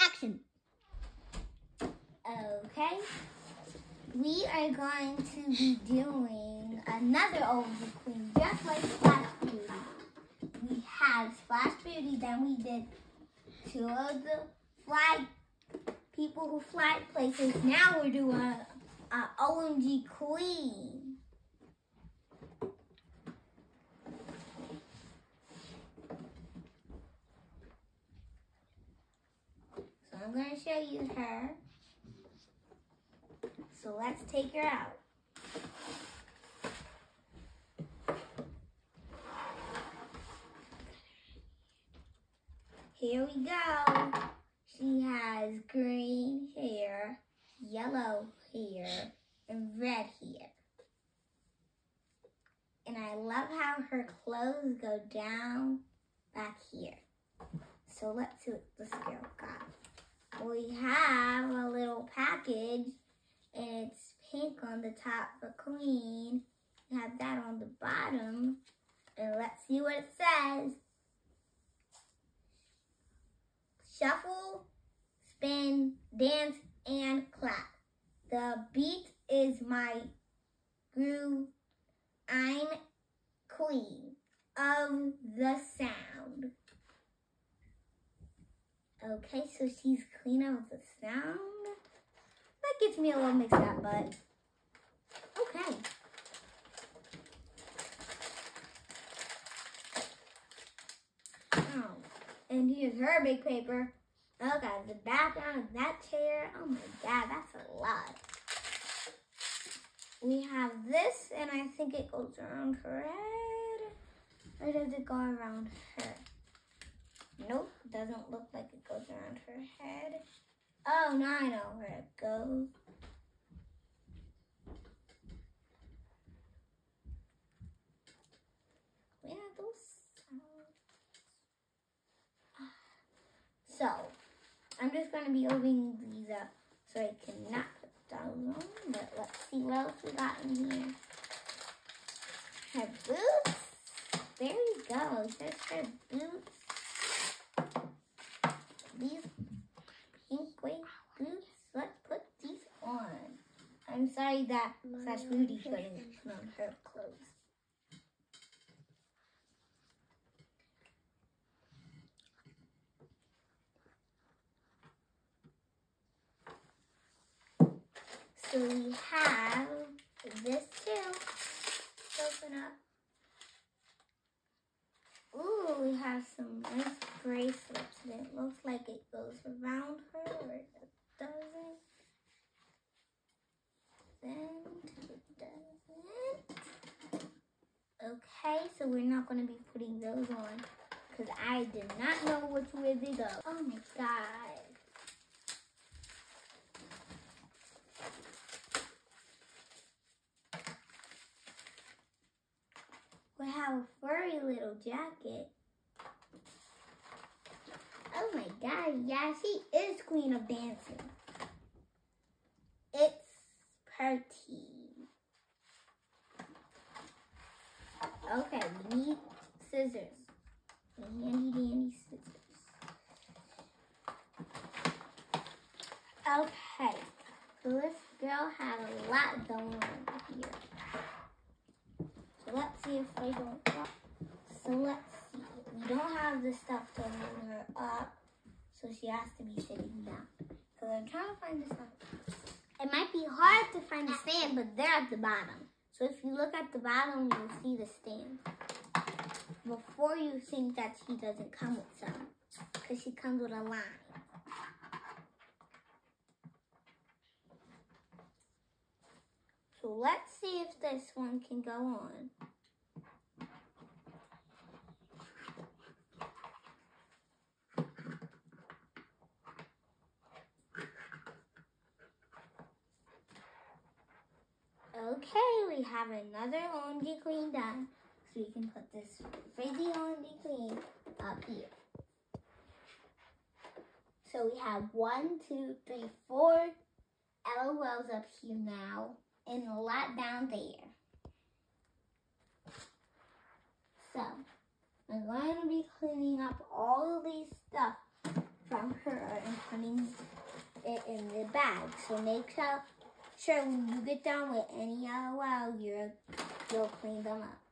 Action. Okay. We are going to be doing another OMG Queen, just like Splash Beauty. We have Splash Beauty, then we did 2 of the flag people who fly places. Now we're doing a OMG Queen. So I'm going to show you her. So let's take her out. Here we go. She has green hair, yellow hair, and red hair. And I love how her clothes go down back here. So let's see what this girl got. We have a little package, and it's pink on the top for Queen. We have that on the bottom. And let's see what it says. Shuffle, spin, dance, and clap. The beat is my groove. I'm queen of the sound. Okay, so she's queen of the sound. That gets me a little mixed up, but okay. Oh, and here's her big paper. Okay, the background of that chair. Oh my God, that's a lot. We have this, and I think it goes around her head. Or does it go around her? Nope, doesn't look like it goes around her head. Oh, now I know where it goes. We have those sounds. So, I'm just going to be opening these up so I cannot put those on. But let's see what else we got in here. Her boots. There we go. There's her boots. These pink weight boots. Let's put these on. I'm sorry that Splash Beauty couldn't put on her clothes. So we have this too. Open up. Ooh, we have some nice bracelets. And it looks like it goes around her, or it doesn't. Then it doesn't. Okay, so we're not going to be putting those on because I did not know which way they go. Oh my God. We have a furry little jacket. Oh my God, yeah, she is queen of dancing. It's pretty. Okay, we need scissors. Handy dandy scissors. Okay, so this girl had a lot going on here. So let's see if I don't drop. So let's see. We don't have the stuff to hold her up, so she has to be sitting down. So I'm trying to find the stuff. It might be hard to find the stand, but they're at the bottom. So if you look at the bottom, you'll see the stand. Before you think that she doesn't come with some, because she comes with a line. So let's see if this one can go on. Okay, we have another OMG Queen done. So we can put this crazy OMG Queen up here. So we have 1, 2, 3, 4 LOLs up here now, and a lot down there. So I'm going to be cleaning up all of these stuff from her and putting it in the bag. So make sure when you get done with any yellow, you'll clean them up.